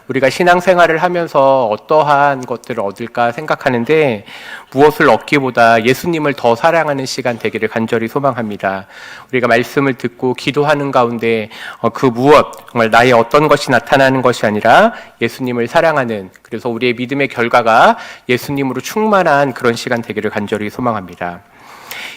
우리가 신앙생활을 하면서 어떠한 것들을 얻을까 생각하는데 무엇을 얻기보다 예수님을 더 사랑하는 시간 되기를 간절히 소망합니다. 우리가 말씀을 듣고 기도하는 가운데 그 무엇, 정말 나의 어떤 것이 나타나는 것이 아니라 예수님을 사랑하는, 그래서 우리의 믿음의 결과가 예수님으로 충만한 그런 시간 되기를 간절히 소망합니다.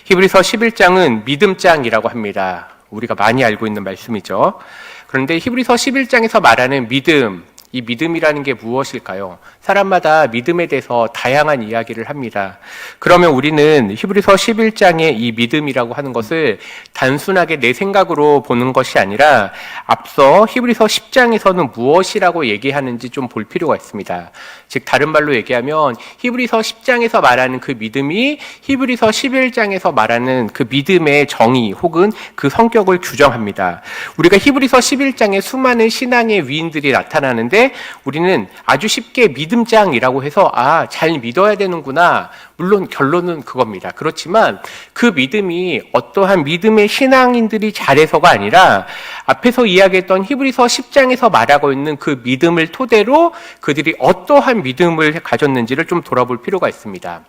히브리서 11장은 믿음장이라고 합니다. 우리가 많이 알고 있는 말씀이죠. 그런데 히브리서 11장에서 말하는 믿음, 이 믿음이라는 게 무엇일까요? 사람마다 믿음에 대해서 다양한 이야기를 합니다. 그러면 우리는 히브리서 11장의 이 믿음이라고 하는 것을 단순하게 내 생각으로 보는 것이 아니라 앞서 히브리서 10장에서는 무엇이라고 얘기하는지 좀 볼 필요가 있습니다. 즉 다른 말로 얘기하면 히브리서 10장에서 말하는 그 믿음이 히브리서 11장에서 말하는 그 믿음의 정의 혹은 그 성격을 규정합니다. 우리가 히브리서 11장에 수많은 신앙의 위인들이 나타나는데 우리는 아주 쉽게 믿음장이라고 해서 잘 믿어야 되는구나, 물론 결론은 그겁니다. 그렇지만 그 믿음이 어떠한 믿음의 신앙인들이 잘해서가 아니라 앞에서 이야기했던 히브리서 10장에서 말하고 있는 그 믿음을 토대로 그들이 어떠한 믿음을 가졌는지를 좀 돌아볼 필요가 있습니다.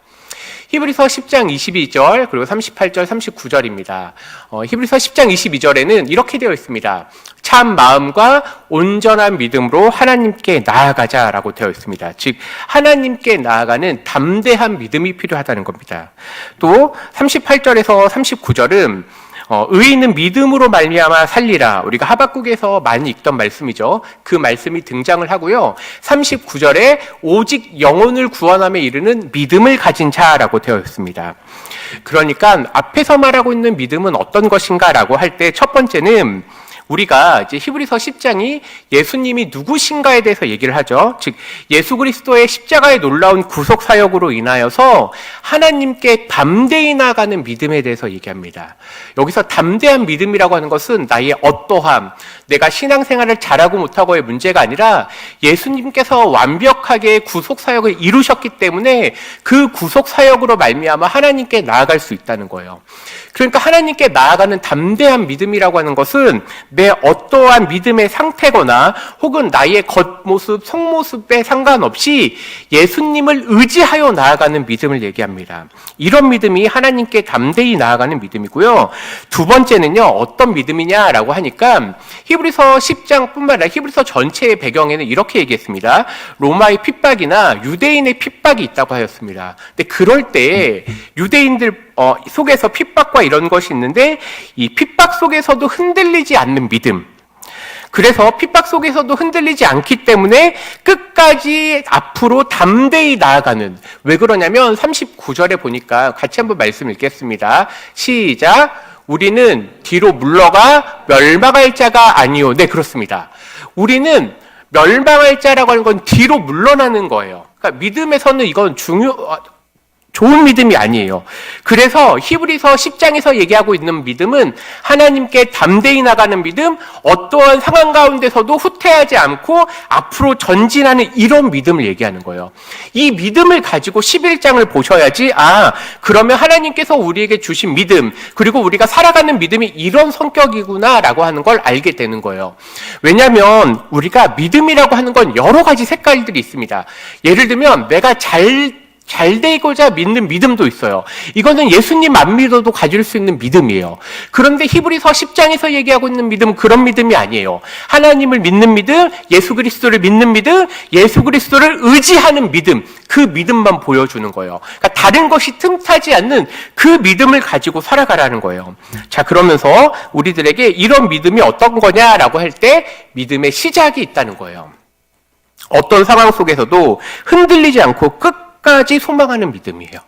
히브리서 10장 22절 그리고 38절 39절입니다. 히브리서 10장 22절에는 이렇게 되어 있습니다. 참 마음과 온전한 믿음으로 하나님께 나아가자라고 되어 있습니다. 즉 하나님께 나아가는 담대한 믿음이 필요하다는 겁니다. 또 38절에서 39절은 의인은 믿음으로 말미암아 살리라. 우리가 하박국에서 많이 읽던 말씀이죠. 그 말씀이 등장을 하고요. 39절에 오직 영혼을 구원함에 이르는 믿음을 가진 자라고 되어 있습니다. 그러니까 앞에서 말하고 있는 믿음은 어떤 것인가라고 할 때 첫 번째는 우리가 이제 히브리서 10장이 예수님이 누구신가에 대해서 얘기를 하죠. 즉 예수 그리스도의 십자가의 놀라운 구속 사역으로 인하여서 하나님께 담대히 나아가는 믿음에 대해서 얘기합니다. 여기서 담대한 믿음이라고 하는 것은 나의 어떠함, 내가 신앙생활을 잘하고 못하고의 문제가 아니라 예수님께서 완벽하게 구속 사역을 이루셨기 때문에 그 구속 사역으로 말미암아 하나님께 나아갈 수 있다는 거예요. 그러니까 하나님께 나아가는 담대한 믿음이라고 하는 것은 내 어떠한 믿음의 상태거나 혹은 나의 겉모습, 속모습에 상관없이 예수님을 의지하여 나아가는 믿음을 얘기합니다. 이런 믿음이 하나님께 담대히 나아가는 믿음이고요. 두 번째는요, 어떤 믿음이냐라고 하니까 히브리서 10장뿐만 아니라 히브리서 전체의 배경에는 이렇게 얘기했습니다. 로마의 핍박이나 유대인의 핍박이 있다고 하였습니다. 근데 그럴 때 유대인들 속에서 핍박과 이런 것이 있는데 이 핍박 속에서도 흔들리지 않는 믿음. 그래서 핍박 속에서도 흔들리지 않기 때문에 끝까지 앞으로 담대히 나아가는. 왜 그러냐면 39절에 보니까 같이 한번 말씀 읽겠습니다. 시작. 우리는 뒤로 물러가 멸망할 자가 아니요. 네, 그렇습니다. 우리는 멸망할 자라고 하는 건 뒤로 물러나는 거예요. 그러니까 믿음에서는 이건 좋은 믿음이 아니에요. 그래서 히브리서 10장에서 얘기하고 있는 믿음은 하나님께 담대히 나가는 믿음, 어떠한 상황 가운데서도 후퇴하지 않고 앞으로 전진하는 이런 믿음을 얘기하는 거예요. 이 믿음을 가지고 11장을 보셔야지 그러면 하나님께서 우리에게 주신 믿음, 그리고 우리가 살아가는 믿음이 이런 성격이구나 라고 하는 걸 알게 되는 거예요. 왜냐하면 우리가 믿음이라고 하는 건 여러 가지 색깔들이 있습니다. 예를 들면 내가 잘 되고자 믿는 믿음도 있어요. 이거는 예수님 안 믿어도 가질 수 있는 믿음이에요. 그런데 히브리서 10장에서 얘기하고 있는 믿음은 그런 믿음이 아니에요. 하나님을 믿는 믿음, 예수 그리스도를 믿는 믿음, 예수 그리스도를 의지하는 믿음, 그 믿음만 보여주는 거예요. 그러니까 다른 것이 틈타지 않는 그 믿음을 가지고 살아가라는 거예요. 자, 그러면서 우리들에게 이런 믿음이 어떤 거냐라고 할 때 믿음의 시작이 있다는 거예요. 어떤 상황 속에서도 흔들리지 않고 끝까지 소망하는 믿음이에요.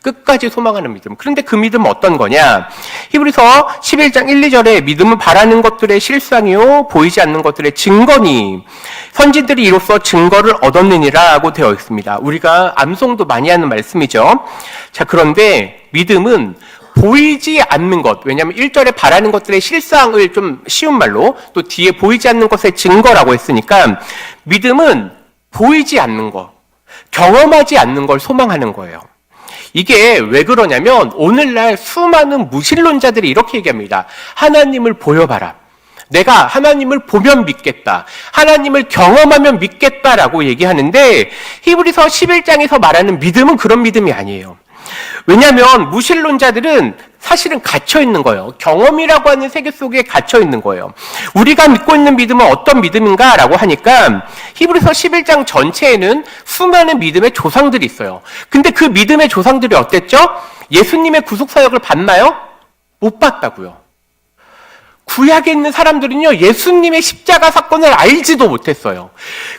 끝까지 소망하는 믿음. 그런데 그 믿음은 어떤 거냐? 히브리서 11장 1, 2절에 믿음은 바라는 것들의 실상이요 보이지 않는 것들의 증거니 선진들이 이로써 증거를 얻었느니라고 되어 있습니다. 우리가 암송도 많이 하는 말씀이죠. 자, 그런데 믿음은 보이지 않는 것, 왜냐하면 1절에 바라는 것들의 실상을 좀 쉬운 말로, 또 뒤에 보이지 않는 것의 증거라고 했으니까 믿음은 보이지 않는 것, 경험하지 않는 걸 소망하는 거예요. 이게 왜 그러냐면 오늘날 수많은 무신론자들이 이렇게 얘기합니다. 하나님을 보여봐라. 내가 하나님을 보면 믿겠다. 하나님을 경험하면 믿겠다라고 얘기하는데 히브리서 11장에서 말하는 믿음은 그런 믿음이 아니에요. 왜냐하면 무신론자들은 사실은 갇혀 있는 거예요. 경험이라고 하는 세계 속에 갇혀 있는 거예요. 우리가 믿고 있는 믿음은 어떤 믿음인가라고 하니까 히브리서 11장 전체에는 수많은 믿음의 조상들이 있어요. 근데 그 믿음의 조상들이 어땠죠? 예수님의 구속사역을 봤나요? 못 봤다고요. 구약에 있는 사람들은요, 예수님의 십자가 사건을 알지도 못했어요.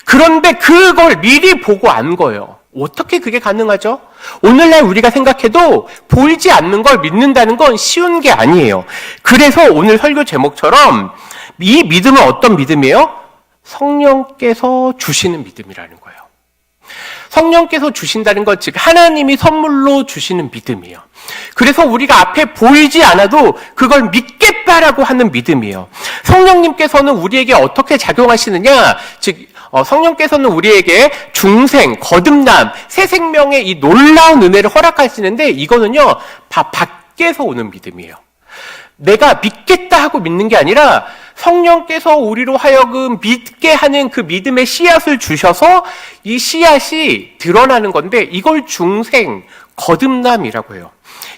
그런데 그걸 미리 보고 안 거예요. 어떻게 그게 가능하죠? 오늘날 우리가 생각해도 보이지 않는 걸 믿는다는 건 쉬운 게 아니에요. 그래서 오늘 설교 제목처럼 이 믿음은 어떤 믿음이에요? 성령께서 주시는 믿음이라는 거예요. 성령께서 주신다는 것, 즉 하나님이 선물로 주시는 믿음이에요. 그래서 우리가 앞에 보이지 않아도 그걸 믿겠다라고 하는 믿음이에요. 성령님께서는 우리에게 어떻게 작용하시느냐, 즉 성령께서는 우리에게 중생, 거듭남, 새 생명의 이 놀라운 은혜를 허락하시는데 이거는요, 밖에서 오는 믿음이에요. 내가 믿겠다 하고 믿는 게 아니라 성령께서 우리로 하여금 믿게 하는 그 믿음의 씨앗을 주셔서 이 씨앗이 드러나는 건데 이걸 중생, 거듭남이라고 해요.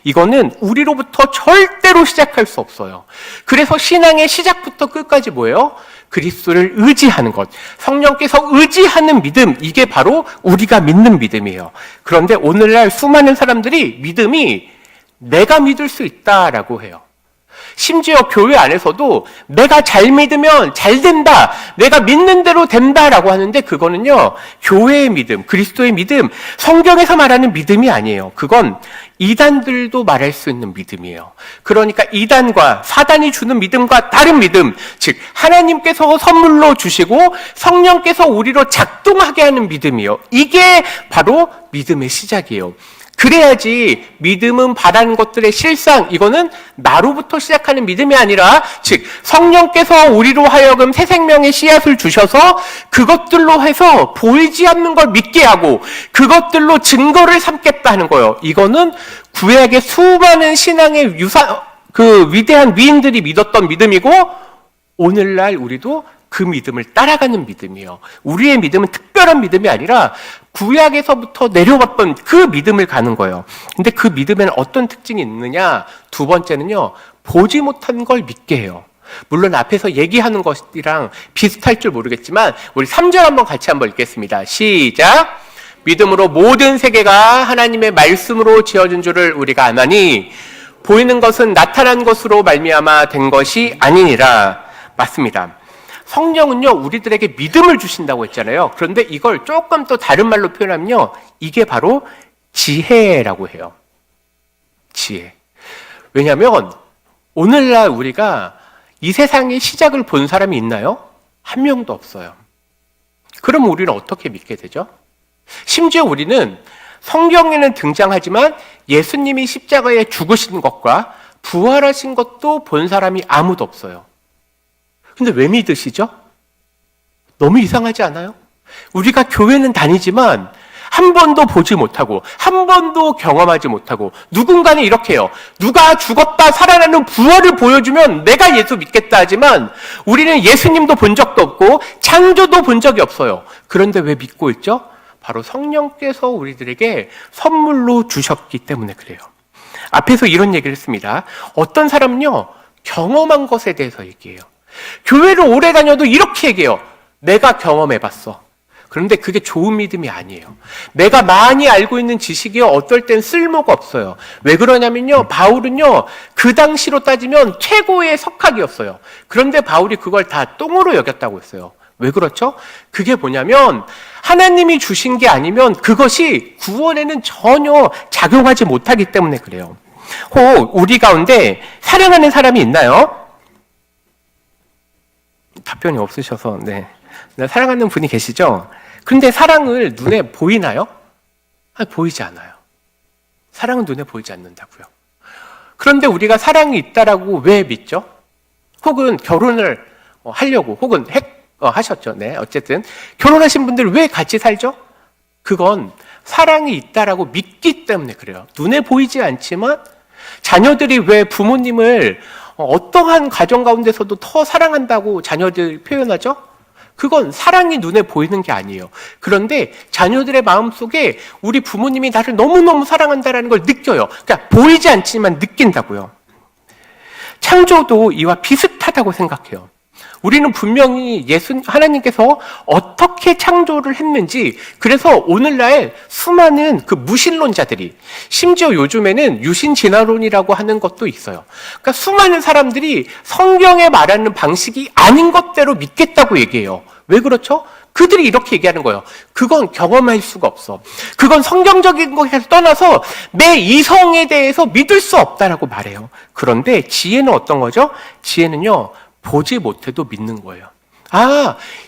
이거는 우리로부터 절대로 시작할 수 없어요. 그래서 신앙의 시작부터 끝까지 뭐예요? 그리스도를 의지하는 것, 성령께서 의지하는 믿음, 이게 바로 우리가 믿는 믿음이에요. 그런데 오늘날 수많은 사람들이 믿음이 내가 믿을 수 있다라고 해요. 심지어 교회 안에서도 내가 잘 믿으면 잘 된다, 내가 믿는 대로 된다라고 하는데 그거는요, 교회의 믿음, 그리스도의 믿음, 성경에서 말하는 믿음이 아니에요. 그건 이단들도 말할 수 있는 믿음이에요. 그러니까 이단과 사단이 주는 믿음과 다른 믿음, 즉 하나님께서 선물로 주시고 성령께서 우리로 작동하게 하는 믿음이에요. 이게 바로 믿음의 시작이에요. 그래야지 믿음은 바라는 것들의 실상, 이거는 나로부터 시작하는 믿음이 아니라 즉 성령께서 우리로 하여금 새 생명의 씨앗을 주셔서 그것들로 해서 보이지 않는 걸 믿게 하고 그것들로 증거를 삼겠다 하는 거예요. 이거는 구약의 수많은 신앙의 그 위대한 위인들이 믿었던 믿음이고 오늘날 우리도 그 믿음을 따라가는 믿음이에요. 우리의 믿음은 특별한 믿음이 아니라 구약에서부터 내려왔던 그 믿음을 가는 거예요. 근데 그 믿음에는 어떤 특징이 있느냐? 두 번째는요, 보지 못한 걸 믿게 해요. 물론 앞에서 얘기하는 것이랑 비슷할 줄 모르겠지만 우리 3절 한번 같이 한번 읽겠습니다. 시작! 믿음으로 모든 세계가 하나님의 말씀으로 지어진 줄을 우리가 아나니 보이는 것은 나타난 것으로 말미암아 된 것이 아니니라. 맞습니다. 성령은요, 우리들에게 믿음을 주신다고 했잖아요. 그런데 이걸 조금 또 다른 말로 표현하면요, 이게 바로 지혜라고 해요. 지혜. 왜냐하면 오늘날 우리가 이 세상의 시작을 본 사람이 있나요? 한 명도 없어요. 그럼 우리는 어떻게 믿게 되죠? 심지어 우리는 성경에는 등장하지만 예수님이 십자가에 죽으신 것과 부활하신 것도 본 사람이 아무도 없어요. 근데 왜 믿으시죠? 너무 이상하지 않아요? 우리가 교회는 다니지만 한 번도 보지 못하고 한 번도 경험하지 못하고 누군가는 이렇게 해요. 누가 죽었다 살아나는 부활을 보여주면 내가 예수 믿겠다 하지만 우리는 예수님도 본 적도 없고 창조도 본 적이 없어요. 그런데 왜 믿고 있죠? 바로 성령께서 우리들에게 선물로 주셨기 때문에 그래요. 앞에서 이런 얘기를 했습니다. 어떤 사람은요, 경험한 것에 대해서 얘기해요. 교회를 오래 다녀도 이렇게 얘기해요. 내가 경험해봤어. 그런데 그게 좋은 믿음이 아니에요. 내가 많이 알고 있는 지식이 어떨 땐 쓸모가 없어요. 왜 그러냐면요, 바울은요, 그 당시로 따지면 최고의 석학이었어요. 그런데 바울이 그걸 다 똥으로 여겼다고 했어요. 왜 그렇죠? 그게 뭐냐면 하나님이 주신 게 아니면 그것이 구원에는 전혀 작용하지 못하기 때문에 그래요. 혹 우리 가운데 사랑하는 사람이 있나요? 답변이 없으셔서, 네. 사랑하는 분이 계시죠? 근데 사랑을 눈에 보이나요? 보이지 않아요. 사랑은 눈에 보이지 않는다고요. 그런데 우리가 사랑이 있다라고 왜 믿죠? 혹은 결혼을 하려고, 혹은 하셨죠. 네. 어쨌든 결혼하신 분들 왜 같이 살죠? 그건 사랑이 있다라고 믿기 때문에 그래요. 눈에 보이지 않지만 자녀들이 왜 부모님을 어떠한 가정 가운데서도 더 사랑한다고 자녀들 표현하죠? 그건 사랑이 눈에 보이는 게 아니에요. 그런데 자녀들의 마음속에 우리 부모님이 나를 너무너무 사랑한다는 걸 느껴요. 그러니까 보이지 않지만 느낀다고요. 창조도 이와 비슷하다고 생각해요. 우리는 분명히 하나님께서 어떻게 창조를 했는지, 그래서 오늘날 수많은 그 무신론자들이, 심지어 요즘에는 유신진화론이라고 하는 것도 있어요. 그러니까 수많은 사람들이 성경에 말하는 방식이 아닌 것대로 믿겠다고 얘기해요. 왜 그렇죠? 그들이 이렇게 얘기하는 거예요. 그건 경험할 수가 없어. 그건 성경적인 것에서 떠나서 내 이성에 대해서 믿을 수 없다라고 말해요. 그런데 지혜는 어떤 거죠? 지혜는요, 보지 못해도 믿는 거예요.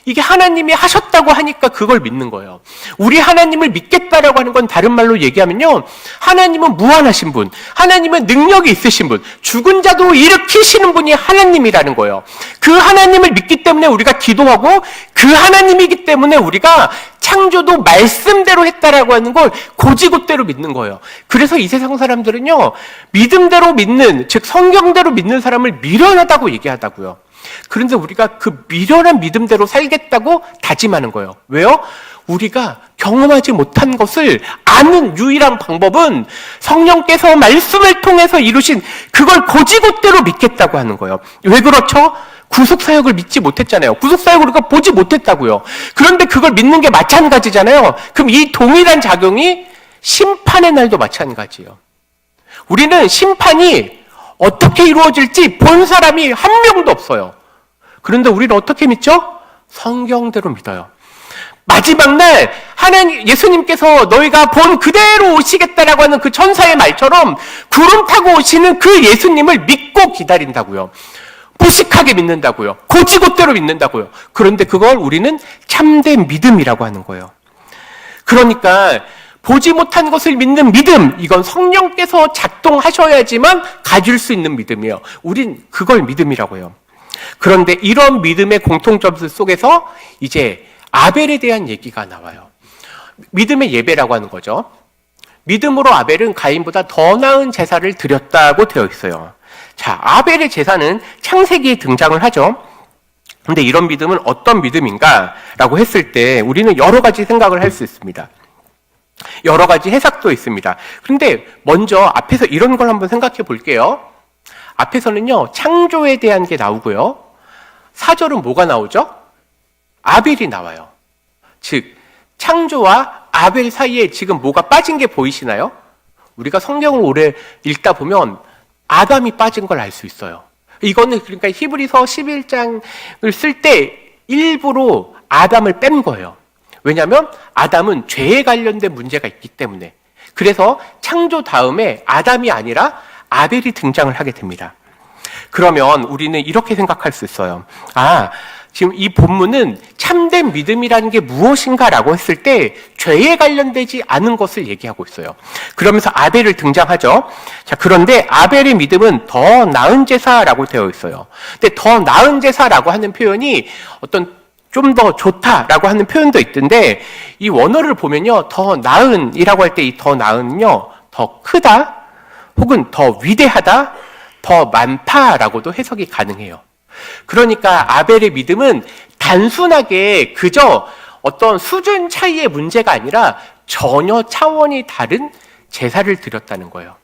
이게 하나님이 하셨다고 하니까 그걸 믿는 거예요. 우리 하나님을 믿겠다라고 하는 건 다른 말로 얘기하면요, 하나님은 무한하신 분, 하나님은 능력이 있으신 분, 죽은 자도 일으키시는 분이 하나님이라는 거예요. 그 하나님을 믿기 때문에 우리가 기도하고, 그 하나님이기 때문에 우리가 창조도 말씀대로 했다라고 하는 걸 고지곳대로 믿는 거예요. 그래서 이 세상 사람들은요, 믿음대로 믿는, 즉 성경대로 믿는 사람을 미련하다고 얘기하다고요. 그런데 우리가 그 미련한 믿음대로 살겠다고 다짐하는 거예요. 왜요? 우리가 경험하지 못한 것을 아는 유일한 방법은 성령께서 말씀을 통해서 이루신 그걸 고지곳대로 믿겠다고 하는 거예요. 왜 그렇죠? 구속사역을 믿지 못했잖아요. 구속사역을 우리가 보지 못했다고요. 그런데 그걸 믿는 게 마찬가지잖아요. 그럼 이 동일한 작용이 심판의 날도 마찬가지예요. 우리는 심판이 어떻게 이루어질지 본 사람이 한 명도 없어요. 그런데 우리는 어떻게 믿죠? 성경대로 믿어요. 마지막 날 예수님께서 너희가 본 그대로 오시겠다라고 하는 그 천사의 말처럼 구름 타고 오시는 그 예수님을 믿고 기다린다고요. 무식하게 믿는다고요. 고지곳대로 믿는다고요. 그런데 그걸 우리는 참된 믿음이라고 하는 거예요. 그러니까 보지 못한 것을 믿는 믿음, 이건 성령께서 작동하셔야지만 가질 수 있는 믿음이에요. 우린 그걸 믿음이라고 해요. 그런데 이런 믿음의 공통점 속에서 이제 아벨에 대한 얘기가 나와요. 믿음의 예배라고 하는 거죠. 믿음으로 아벨은 가인보다 더 나은 제사를 드렸다고 되어 있어요. 자, 아벨의 제사는 창세기에 등장을 하죠. 근데 이런 믿음은 어떤 믿음인가라고 했을 때 우리는 여러 가지 생각을 할 수 있습니다. 여러 가지 해석도 있습니다. 그런데 먼저 앞에서 이런 걸 한번 생각해 볼게요. 앞에서는요, 창조에 대한 게 나오고요. 4절은 뭐가 나오죠? 아벨이 나와요. 즉, 창조와 아벨 사이에 지금 뭐가 빠진 게 보이시나요? 우리가 성경을 오래 읽다 보면 아담이 빠진 걸 알 수 있어요. 이거는 그러니까 히브리서 11장을 쓸 때 일부러 아담을 뺀 거예요. 왜냐하면 아담은 죄에 관련된 문제가 있기 때문에. 그래서 창조 다음에 아담이 아니라 아벨이 등장을 하게 됩니다. 그러면 우리는 이렇게 생각할 수 있어요. 지금 이 본문은 참된 믿음이라는 게 무엇인가라고 했을 때 죄에 관련되지 않은 것을 얘기하고 있어요. 그러면서 아벨을 등장하죠. 자, 그런데 아벨의 믿음은 더 나은 제사라고 되어 있어요. 근데 더 나은 제사라고 하는 표현이 어떤 좀 더 좋다라고 하는 표현도 있던데, 이 원어를 보면요, 더 나은이라고 할 때 이 더 나은은요, 더 크다, 혹은 더 위대하다, 더 많다라고도 해석이 가능해요. 그러니까 아벨의 믿음은 단순하게 그저 어떤 수준 차이의 문제가 아니라 전혀 차원이 다른 제사를 드렸다는 거예요.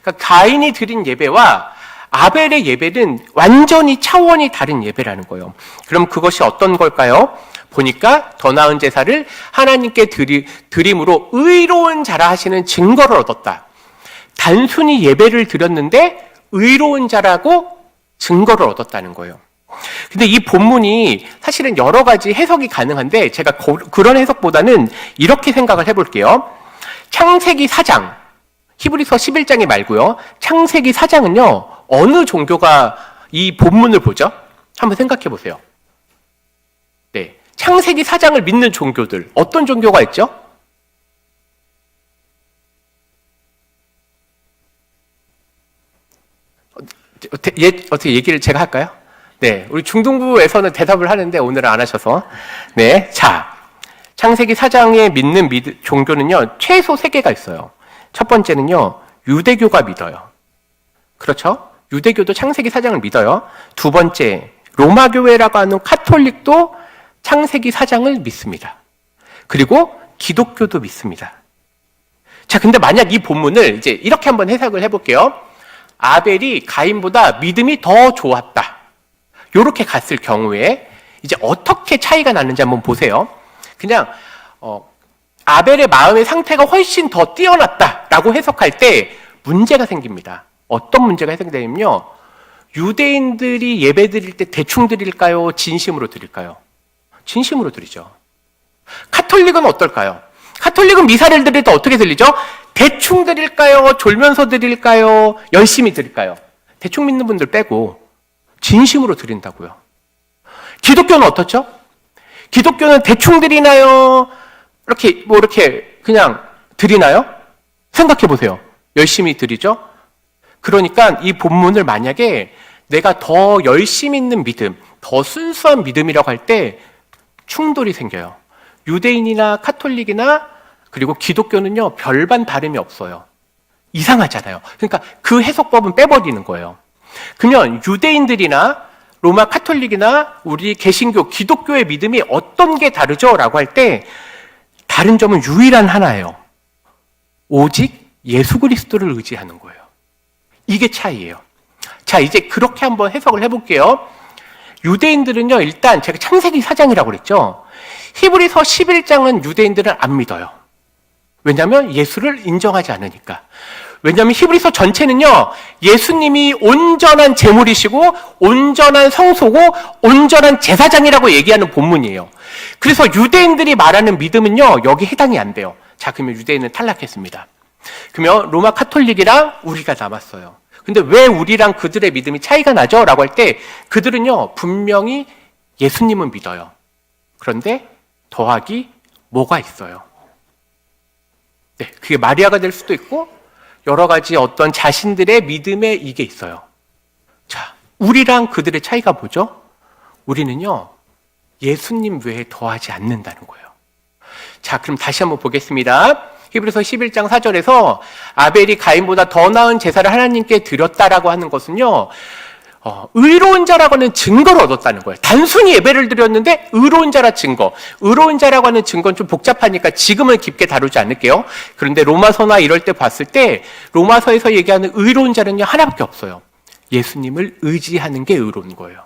그러니까 가인이 드린 예배와 아벨의 예배는 완전히 차원이 다른 예배라는 거예요. 그럼 그것이 어떤 걸까요? 보니까 더 나은 제사를 하나님께 드림으로 의로운 자라 하시는 증거를 얻었다. 단순히 예배를 드렸는데 의로운 자라고 증거를 얻었다는 거예요. 근데 이 본문이 사실은 여러 가지 해석이 가능한데 제가 그런 해석보다는 이렇게 생각을 해볼게요. 창세기 4장, 히브리서 11장이 말고요. 창세기 4장은요. 어느 종교가 이 본문을 보죠? 한번 생각해 보세요. 네, 창세기 4장을 믿는 종교들, 어떤 종교가 있죠? 어떻게 얘기를 제가 할까요? 네, 우리 중등부에서는 대답을 하는데 오늘은 안 하셔서. 네, 자, 창세기 4장에 믿는 종교는요, 최소 3개가 있어요. 첫 번째는요, 유대교가 믿어요. 그렇죠? 유대교도 창세기 4장을 믿어요. 두 번째, 로마교회라고 하는 카톨릭도 창세기 4장을 믿습니다. 그리고 기독교도 믿습니다. 자, 근데 만약 이 본문을 이제 이렇게 한번 해석을 해볼게요. 아벨이 가인보다 믿음이 더 좋았다. 이렇게 갔을 경우에 이제 어떻게 차이가 나는지 한번 보세요. 그냥 아벨의 마음의 상태가 훨씬 더 뛰어났다라고 해석할 때 문제가 생깁니다. 어떤 문제가 해석되냐면요. 유대인들이 예배 드릴 때 대충 드릴까요? 진심으로 드릴까요? 진심으로 드리죠. 카톨릭은 어떨까요? 카톨릭은 미사를 드릴 때 어떻게 드리죠? 대충 드릴까요? 졸면서 드릴까요? 열심히 드릴까요? 대충 믿는 분들 빼고 진심으로 드린다고요. 기독교는 어떻죠? 기독교는 대충 드리나요? 이렇게 그냥 드리나요? 생각해 보세요. 열심히 드리죠? 그러니까 이 본문을 만약에 내가 더 열심히 있는 믿음, 더 순수한 믿음이라고 할 때 충돌이 생겨요. 유대인이나 카톨릭이나 그리고 기독교는요, 별반 다름이 없어요. 이상하잖아요. 그러니까 그 해석법은 빼버리는 거예요. 그러면 유대인들이나 로마 카톨릭이나 우리 개신교, 기독교의 믿음이 어떤 게 다르죠? 라고 할 때 다른 점은 유일한 하나예요. 오직 예수 그리스도를 의지하는 거예요. 이게 차이예요. 자, 이제 그렇게 한번 해석을 해볼게요. 유대인들은요, 일단 제가 창세기 4장이라고 그랬죠. 히브리서 11장은 유대인들은 안 믿어요. 왜냐하면 예수를 인정하지 않으니까. 왜냐하면 히브리서 전체는요, 예수님이 온전한 제물이시고 온전한 성소고 온전한 제사장이라고 얘기하는 본문이에요. 그래서 유대인들이 말하는 믿음은요, 여기 해당이 안 돼요. 자, 그러면 유대인은 탈락했습니다. 그러면 로마 카톨릭이랑 우리가 남았어요. 근데 왜 우리랑 그들의 믿음이 차이가 나죠? 라고 할 때 그들은요, 분명히 예수님은 믿어요. 그런데 더하기 뭐가 있어요? 네, 그게 마리아가 될 수도 있고 여러 가지 어떤 자신들의 믿음에 이게 있어요. 자, 우리랑 그들의 차이가 뭐죠? 우리는요, 예수님 외에 더하지 않는다는 거예요. 자, 그럼 다시 한번 보겠습니다. 히브리서 11장 4절에서 아벨이 가인보다 더 나은 제사를 하나님께 드렸다라고 하는 것은요, 의로운 자라고 하는 증거를 얻었다는 거예요. 단순히 예배를 드렸는데 의로운 자라 증거. 의로운 자라고 하는 증거는 좀 복잡하니까 지금은 깊게 다루지 않을게요. 그런데 로마서나 이럴 때 봤을 때 로마서에서 얘기하는 의로운 자는요, 하나밖에 없어요. 예수님을 의지하는 게 의로운 거예요.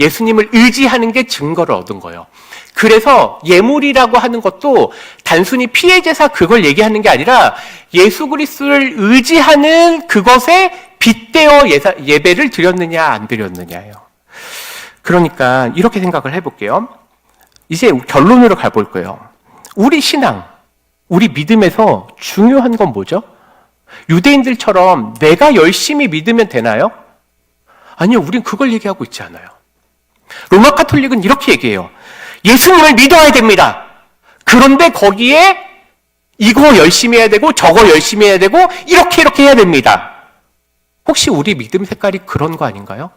예수님을 의지하는 게 증거를 얻은 거예요. 그래서 예물이라고 하는 것도 단순히 피해 제사 그걸 얘기하는 게 아니라 예수 그리스도를 의지하는 그것에 빗대어 예배를 드렸느냐 안 드렸느냐예요. 그러니까 이렇게 생각을 해볼게요. 이제 결론으로 가볼 거예요. 우리 신앙, 우리 믿음에서 중요한 건 뭐죠? 유대인들처럼 내가 열심히 믿으면 되나요? 아니요, 우린 그걸 얘기하고 있지 않아요. 로마 카톨릭은 이렇게 얘기해요. 예수님을 믿어야 됩니다. 그런데 거기에 이거 열심히 해야 되고 저거 열심히 해야 되고 이렇게 해야 됩니다. 혹시 우리 믿음 색깔이 그런 거 아닌가요?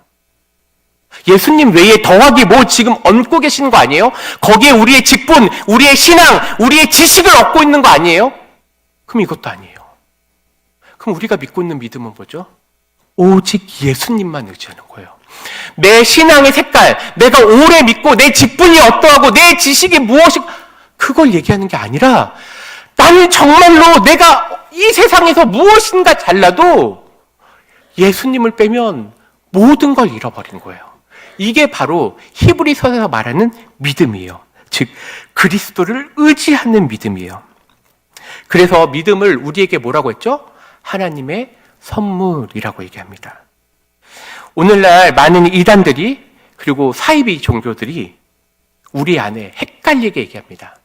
예수님 외에 더하기 뭐 지금 얹고 계시는 거 아니에요? 거기에 우리의 직분, 우리의 신앙, 우리의 지식을 얻고 있는 거 아니에요? 그럼 이것도 아니에요. 그럼 우리가 믿고 있는 믿음은 뭐죠? 오직 예수님만 의지하는 거예요. 내 신앙의 색깔, 내가 오래 믿고 내 직분이 어떠하고 내 지식이 무엇이 그걸 얘기하는 게 아니라 나는 정말로 내가 이 세상에서 무엇인가 잘나도 예수님을 빼면 모든 걸 잃어버린 거예요. 이게 바로 히브리서에서 말하는 믿음이에요. 즉 그리스도를 의지하는 믿음이에요. 그래서 믿음을 우리에게 뭐라고 했죠? 하나님의 선물이라고 얘기합니다. 오늘날 많은 이단들이 그리고 사이비 종교들이 우리 안에 헷갈리게 얘기합니다.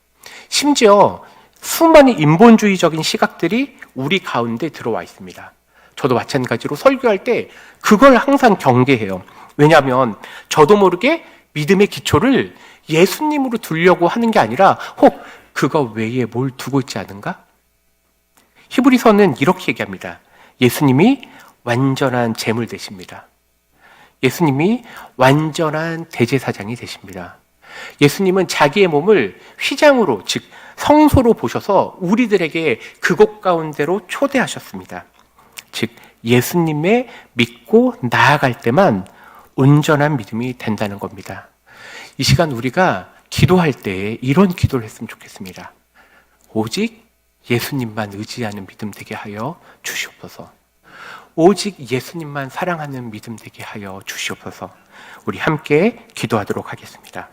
심지어 수많은 인본주의적인 시각들이 우리 가운데 들어와 있습니다. 저도 마찬가지로 설교할 때 그걸 항상 경계해요. 왜냐하면 저도 모르게 믿음의 기초를 예수님으로 두려고 하는 게 아니라 혹 그거 외에 뭘 두고 있지 않은가? 히브리서는 이렇게 얘기합니다. 예수님이 완전한 제물 되십니다. 예수님이 완전한 대제사장이 되십니다. 예수님은 자기의 몸을 휘장으로, 즉 성소로 보셔서 우리들에게 그곳 가운데로 초대하셨습니다. 즉 예수님의 믿고 나아갈 때만 온전한 믿음이 된다는 겁니다. 이 시간 우리가 기도할 때 이런 기도를 했으면 좋겠습니다. 오직 예수님만 의지하는 믿음 되게 하여 주시옵소서. 오직 예수님만 사랑하는 믿음 되게 하여 주시옵소서. 우리 함께 기도하도록 하겠습니다.